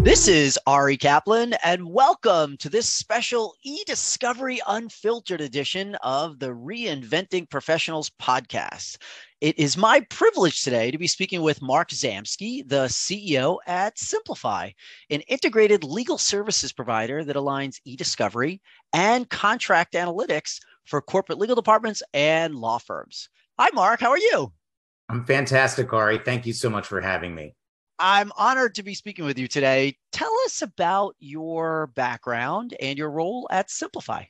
This is Ari Kaplan, and welcome to this special E-Discovery Unfiltered edition of the Reinventing Professionals podcast. It is my privilege today to be speaking with Marc Zamsky, the CEO at Cimplifi, an integrated legal services provider that aligns e-discovery and contract analytics for corporate legal departments and law firms. Hi, Marc. How are you? I'm fantastic, Ari. Thank you so much for having me. I'm honored to be speaking with you today. Tell us about your background and your role at Cimplifi.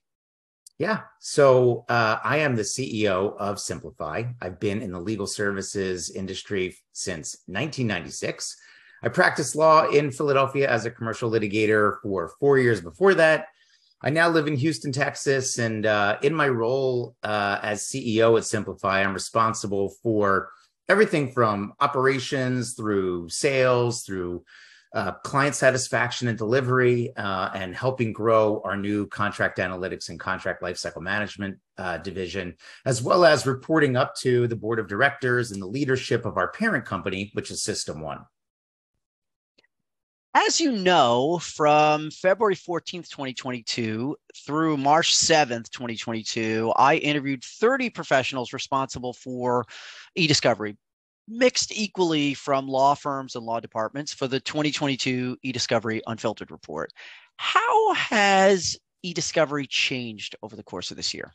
Yeah, so I am the CEO of Cimplifi. I've been in the legal services industry since 1996. I practiced law in Philadelphia as a commercial litigator for 4 years before that. I now live in Houston, Texas, and in my role as CEO at Cimplifi, I'm responsible for everything from operations through sales, through client satisfaction and delivery, and helping grow our new contract analytics and contract lifecycle management division, as well as reporting up to the board of directors and the leadership of our parent company, which is System One. As you know, from February 14th, 2022 through March 7th, 2022, I interviewed 30 professionals responsible for e-discovery, mixed equally from law firms and law departments for the 2022 E-Discovery Unfiltered Report. How has e-discovery changed over the course of this year?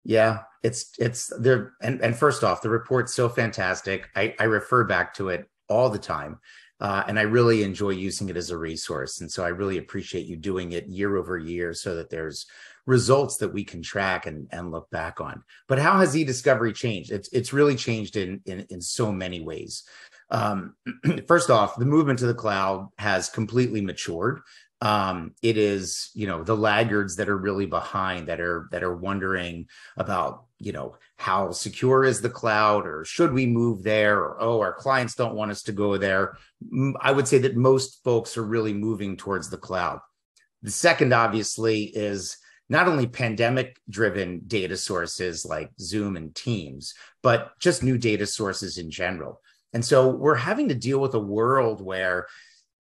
Yeah, it's there. And first off, the report's so fantastic. I refer back to it all the time. And I really enjoy using it as a resource. And so I really appreciate you doing it year over year so that there's results that we can track and look back on. But how has e-discovery changed? It's really changed in so many ways. First off, the movement to the cloud has completely matured. It is, the laggards that are really behind that are wondering about, how secure is the cloud, or should we move there, or, oh, our clients don't want us to go there. I would say that most folks are really moving towards the cloud. The second, obviously, is not only pandemic-driven data sources like Zoom and Teams, but just new data sources in general. And so we're having to deal with a world where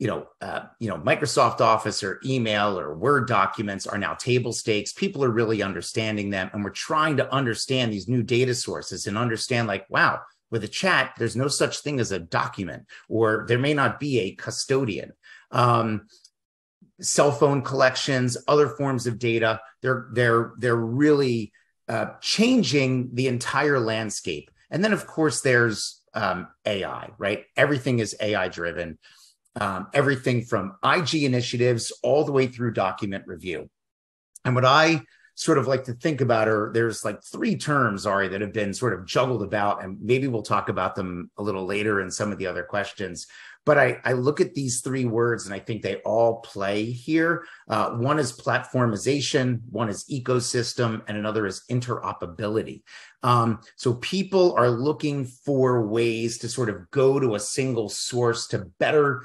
Microsoft Office or email or Word documents are now table stakes. People are really understanding them. And we're trying to understand these new data sources and understand, like, wow, with a chat, there's no such thing as a document, or there may not be a custodian. Cell phone collections, other forms of data, they're really changing the entire landscape. And then, of course, there's AI, right? Everything is AI driven. Everything from IG initiatives all the way through document review. And what I sort of like to think about there's like three terms, Ari, that have been sort of juggled about, and maybe we'll talk about them a little later in some of the other questions. But I look at these three words and I think they all play here. One is platformization, one is ecosystem, and another is interoperability. So people are looking for ways to sort of go to a single source to better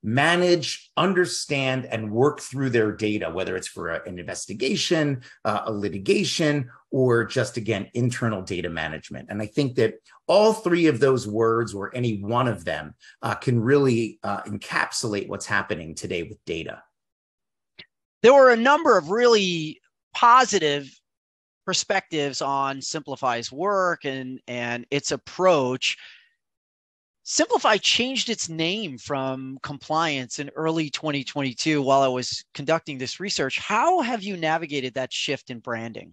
manage, understand, and work through their data, whether it's for an investigation, a litigation, or just, again, internal data management. And I think that all three of those words, or any one of them, can really encapsulate what's happening today with data. There were a number of really positive perspectives on Cimplifi's work and its approach. Cimplifi changed its name from compliance in early 2022 while I was conducting this research. How have you navigated that shift in branding?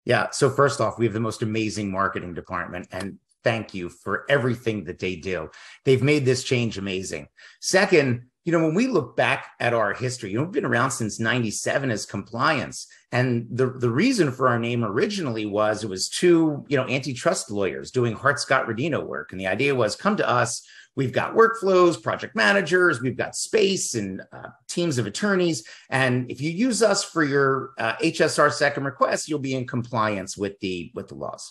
Yeah, so first off, we have the most amazing marketing department, and thank you for everything that they do. They've made this change amazing. Second, when we look back at our history, we've been around since 97 as compliance. And the reason for our name originally was it was two, antitrust lawyers doing Hart-Scott-Rodino work. And the idea was, come to us. We've got workflows, project managers, we've got space and teams of attorneys. And if you use us for your HSR second request, you'll be in compliance with the laws.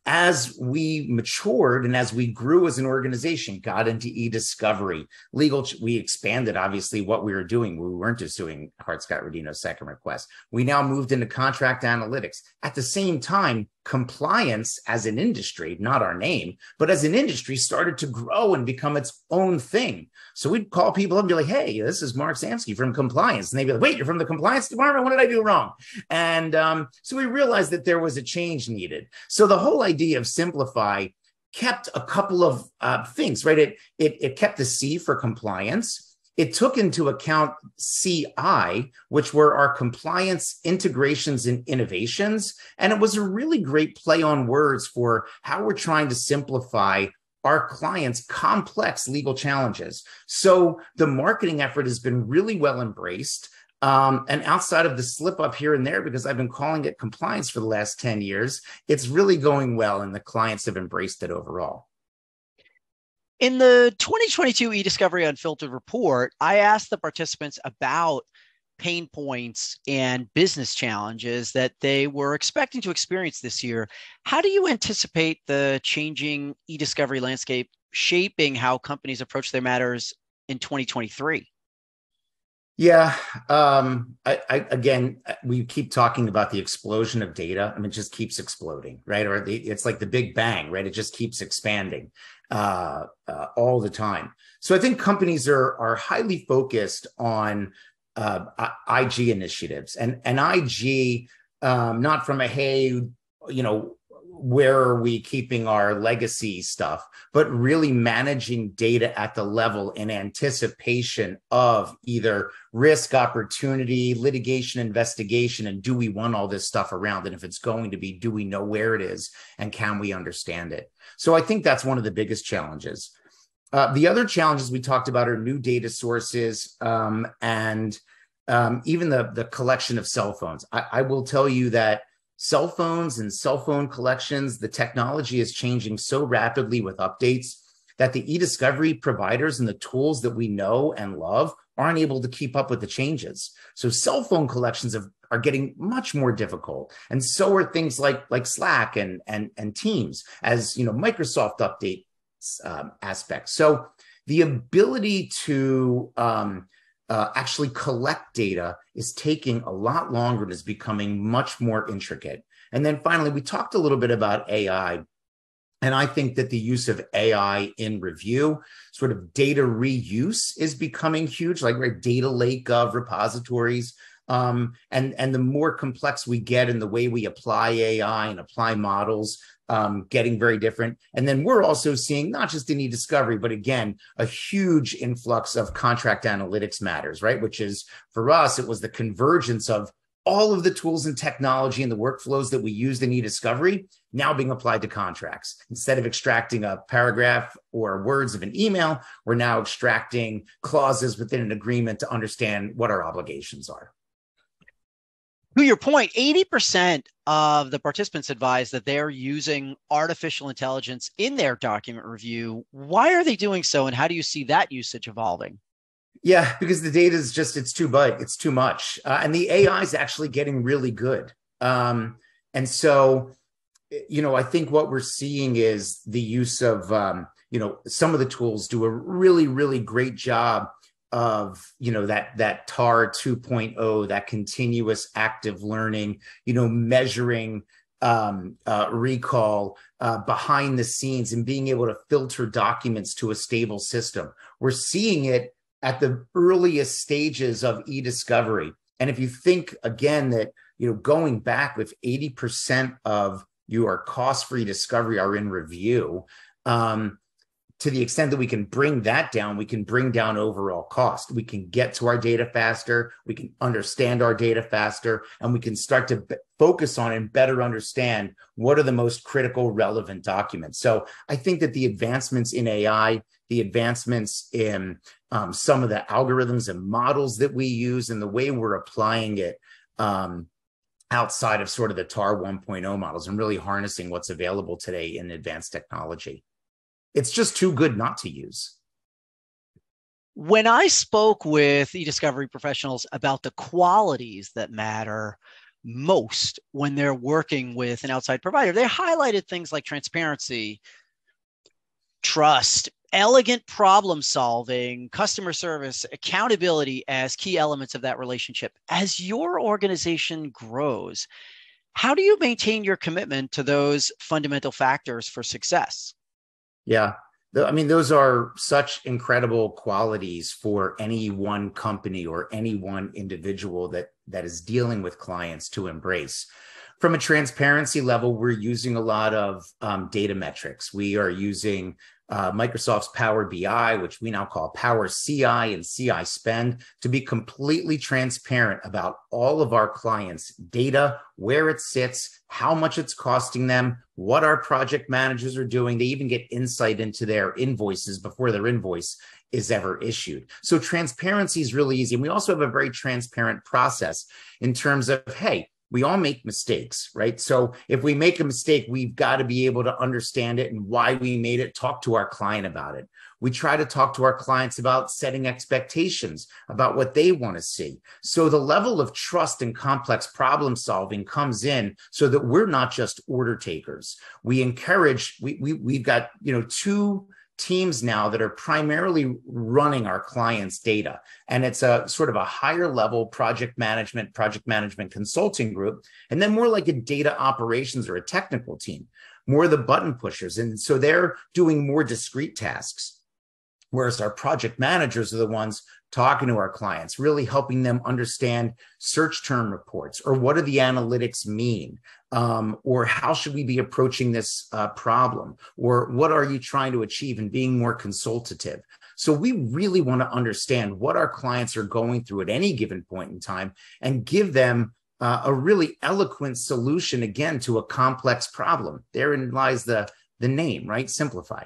As we matured and as we grew as an organization, got into e-discovery, legal, we expanded, obviously, what we were doing. We weren't just doing Hart-Scott-Rodino second request. We now moved into contract analytics. At the same time, compliance as an industry, not our name, but as an industry, started to grow and become its own thing. So we'd call people up and be like, hey, this is Marc Zamsky from compliance. And they'd be like, wait, you're from the compliance department? What did I do wrong? And so we realized that there was a change needed. So the whole idea of Cimplifi kept a couple of things, right? It kept the C for compliance. It took into account CI, which were our compliance integrations and innovations. And it was a really great play on words for how we're trying to simplify our clients' complex legal challenges. So the marketing effort has been really well embraced. And outside of the slip up here and there, because I've been calling it compliance for the last 10 years, it's really going well and the clients have embraced it overall. In the 2022 E-Discovery Unfiltered Report, I asked the participants about pain points and business challenges that they were expecting to experience this year. How do you anticipate the changing e-discovery landscape shaping how companies approach their matters in 2023? Yeah. Again, we keep talking about the explosion of data. I mean, it just keeps exploding, right? Or it's like the Big Bang, right? It just keeps expanding all the time. So I think companies are highly focused on IG initiatives and IG, not from a, hey, where are we keeping our legacy stuff, but really managing data at the level in anticipation of either risk, opportunity, litigation, investigation, and do we want all this stuff around? And if it's going to be, do we know where it is and can we understand it? So I think that's one of the biggest challenges. The other challenges we talked about are new data sources and even the collection of cell phones. I will tell you that cell phones and cell phone collections, the technology is changing so rapidly with updates that the e-discovery providers and the tools that we know and love aren't able to keep up with the changes. So cell phone collections are getting much more difficult. And so are things like Slack and Teams, as Microsoft updates aspects. So the ability to actually collect data is taking a lot longer and is becoming much more intricate. And then finally, we talked a little bit about AI. And I think that the use of AI in review, sort of data reuse, is becoming huge, like data lake of repositories. And the more complex we get in the way we apply AI and apply models, getting very different. And then we're also seeing not just in e-discovery, but again, a huge influx of contract analytics matters, right? Which is, for us, it was the convergence of all of the tools and technology and the workflows that we used in e-discovery now being applied to contracts. Instead of extracting a paragraph or words of an email, we're now extracting clauses within an agreement to understand what our obligations are. To your point, 80% of the participants advise that they're using artificial intelligence in their document review. Why are they doing so, and how do you see that usage evolving? Yeah, because the data is just, it's too big, it's too much. And the AI is actually getting really good. And so, I think what we're seeing is the use of, some of the tools do a really, really great job of, that TAR 2.0, that continuous active learning, measuring recall behind the scenes and being able to filter documents to a stable system. We're seeing it at the earliest stages of e-discovery. And if you think again that, going back with 80% of your cost-free discovery are in review, to the extent that we can bring that down, we can bring down overall cost. We can get to our data faster, we can understand our data faster, and we can start to focus on and better understand what are the most critical, relevant documents. So I think that the advancements in AI, the advancements in some of the algorithms and models that we use and the way we're applying it outside of sort of the TAR 1.0 models and really harnessing what's available today in advanced technology. It's just too good not to use. When I spoke with e-discovery professionals about the qualities that matter most when they're working with an outside provider, they highlighted things like transparency, trust, elegant problem solving, customer service, accountability as key elements of that relationship. As your organization grows, How do you maintain your commitment to those fundamental factors for success? Yeah. I mean, those are such incredible qualities for any one company or any one individual that is dealing with clients to embrace. From a transparency level, we're using a lot of data metrics. We are using Microsoft's Power BI, which we now call Power CI and CI Spend, to be completely transparent about all of our clients' data, where it sits, how much it's costing them, what our project managers are doing. They even get insight into their invoices before their invoice is ever issued. So transparency is really easy. And we also have a very transparent process in terms of, hey, we all make mistakes, right? So if we make a mistake, we've got to be able to understand it and why we made it, talk to our client about it. We try to talk to our clients about setting expectations, about what they want to see. So the level of trust and complex problem solving comes in so that we're not just order takers. We encourage, we've got, two teams now that are primarily running our clients' data. And it's a sort of a higher level project management consulting group, and then more like a data operations or a technical team, more the button pushers. And so they're doing more discrete tasks. Whereas our project managers are the ones talking to our clients, really helping them understand search term reports, or what do the analytics mean? Or how should we be approaching this problem? Or what are you trying to achieve, and being more consultative? So we really want to understand what our clients are going through at any given point in time and give them a really eloquent solution, again, to a complex problem. Therein lies the name, right? Simplify.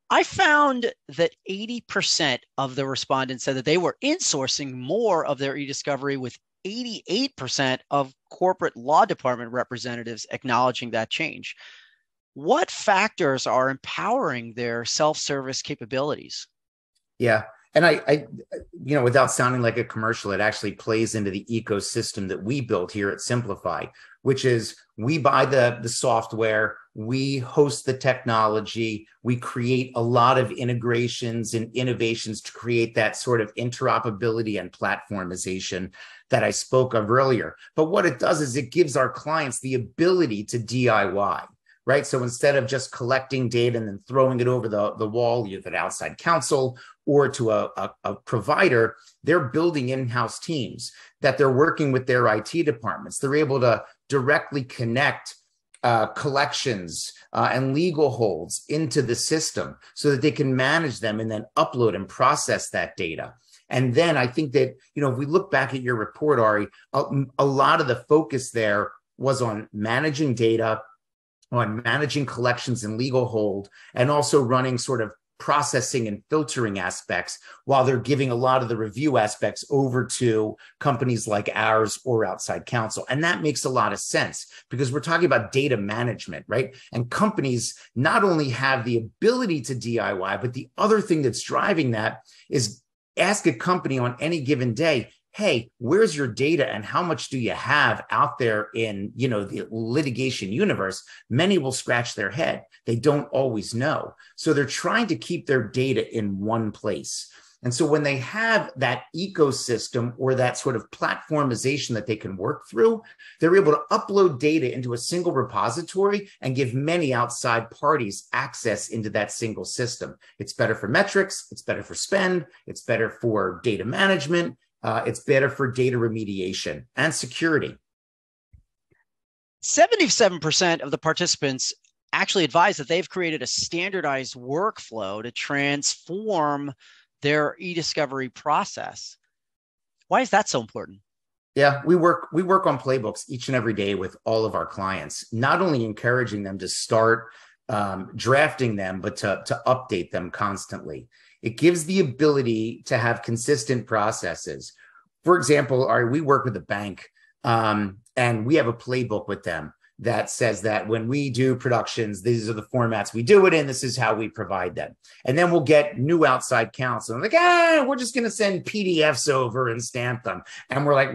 I found that 80% of the respondents said that they were insourcing more of their e-discovery, with 88% of corporate law department representatives acknowledging that change. What factors are empowering their self-service capabilities? Yeah. And I, without sounding like a commercial, it actually plays into the ecosystem that we built here at Cimplifi, which is we buy the software, we host the technology, we create a lot of integrations and innovations to create that sort of interoperability and platformization that I spoke of earlier. But what it does is it gives our clients the ability to DIY. Right. So instead of just collecting data and then throwing it over the wall, either to outside counsel or to a provider, they're building in-house teams that they're working with their IT departments. They're able to directly connect collections and legal holds into the system so that they can manage them and then upload and process that data. And then I think that, if we look back at your report, Ari, a lot of the focus there was on managing data, on managing collections and legal hold, and also running sort of processing and filtering aspects, while they're giving a lot of the review aspects over to companies like ours or outside counsel. And that makes a lot of sense because we're talking about data management, right? And companies not only have the ability to DIY, but the other thing that's driving that is ask a company on any given day, hey, where's your data and how much do you have out there in, the litigation universe? Many will scratch their head. They don't always know. So they're trying to keep their data in one place. And so when they have that ecosystem or that sort of platformization that they can work through, they're able to upload data into a single repository and give many outside parties access into that single system. It's better for metrics. It's better for spend. It's better for data management. It's better for data remediation and security. 77% of the participants actually advise that they've created a standardized workflow to transform their e-discovery process. Why is that so important? Yeah, we work on playbooks each and every day with all of our clients, not only encouraging them to start drafting them, but to update them constantly. It gives the ability to have consistent processes. For example, we work with a bank, and we have a playbook with them that says that when we do productions, these are the formats we do it in. This is how we provide them. And then we'll get new outside counsel. I'm like, we're just going to send PDFs over and stamp them. And we're like,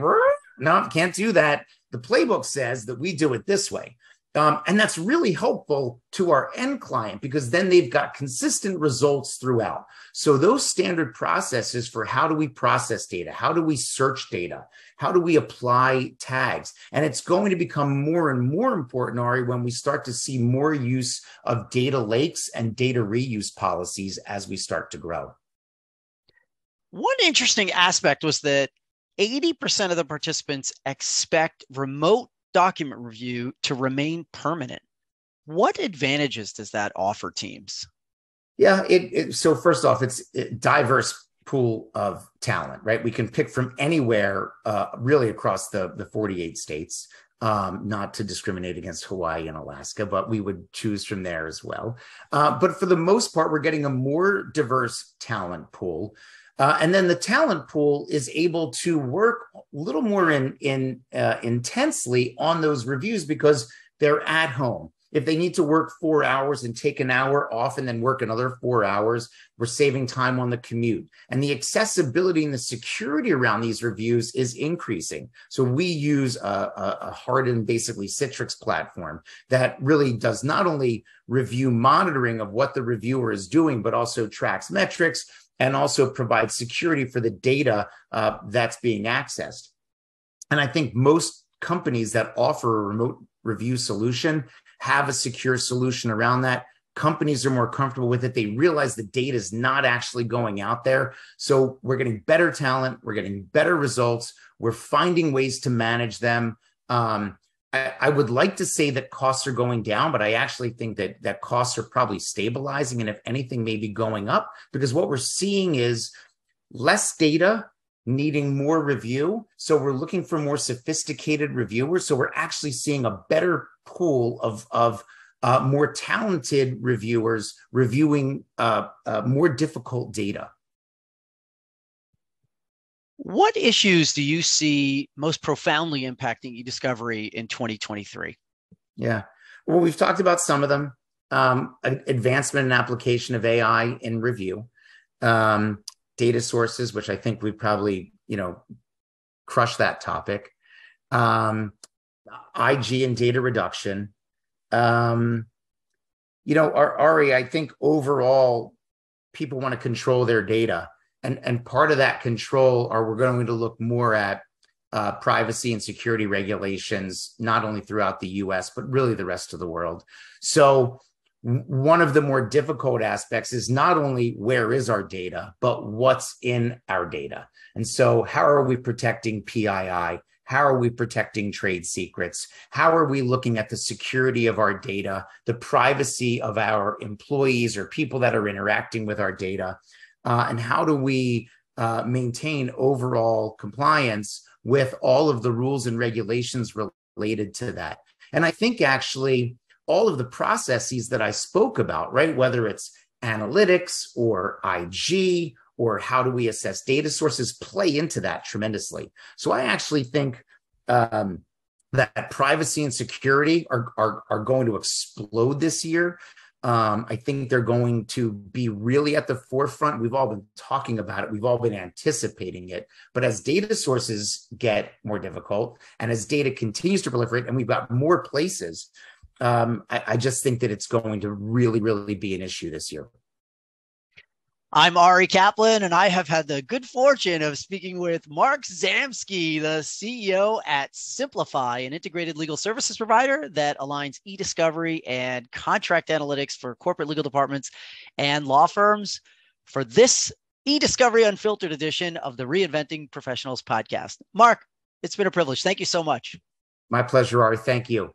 no, can't do that. The playbook says that we do it this way. And that's really helpful to our end client because then they've got consistent results throughout. So those standard processes for how do we process data? How do we search data? How do we apply tags? And it's going to become more and more important, Ari, when we start to see more use of data lakes and data reuse policies as we start to grow. One interesting aspect was that 80% of the participants expect remote document review to remain permanent. What advantages does that offer teams? Yeah, so first off, it's a diverse pool of talent, right? We can pick from anywhere, really across the 48 states, not to discriminate against Hawaii and Alaska, but we would choose from there as well. But for the most part, we're getting a more diverse talent pool. And then the talent pool is able to work a little more intensely on those reviews because they're at home. If they need to work 4 hours and take an hour off and then work another 4 hours, we're saving time on the commute. And the accessibility and the security around these reviews is increasing. So we use a hardened, basically Citrix platform that really does not only review monitoring of what the reviewer is doing, but also tracks metrics and also provides security for the data that's being accessed. And I think most companies that offer a remote review solution have a secure solution around that. Companies are more comfortable with it. They realize the data is not actually going out there. So we're getting better talent. We're getting better results. We're finding ways to manage them. I would like to say that costs are going down, but I actually think that costs are probably stabilizing. And if anything, maybe going up, because what we're seeing is less data needing more review. So we're looking for more sophisticated reviewers. So we're actually seeing a better pool of more talented reviewers reviewing more difficult data. What issues do you see most profoundly impacting e-discovery in 2023? Yeah, well, we've talked about some of them. Advancement and application of AI in review. Data sources, which I think we probably, crush that topic. IG and data reduction. Ari, I think overall people want to control their data. And part of that control we're going to look more at privacy and security regulations, not only throughout the US, but really the rest of the world. So one of the more difficult aspects is not only where is our data, but what's in our data. And so how are we protecting PII? How are we protecting trade secrets? How are we looking at the security of our data, the privacy of our employees or people that are interacting with our data? And how do we maintain overall compliance with all of the rules and regulations related to that? And I think actually all of the processes that I spoke about, right, whether it's analytics or IG or how do we assess data sources, play into that tremendously. So I actually think that privacy and security are going to explode this year. I think they're going to be really at the forefront. We've all been talking about it. We've all been anticipating it. But as data sources get more difficult and as data continues to proliferate and we've got more places, I just think that it's going to really, really be an issue this year. I'm Ari Kaplan, and I have had the good fortune of speaking with Marc Zamsky, the CEO at Cimplifi, an integrated legal services provider that aligns e-discovery and contract analytics for corporate legal departments and law firms, for this E-Discovery Unfiltered edition of the Reinventing Professionals podcast. Marc, it's been a privilege. Thank you so much. My pleasure, Ari. Thank you.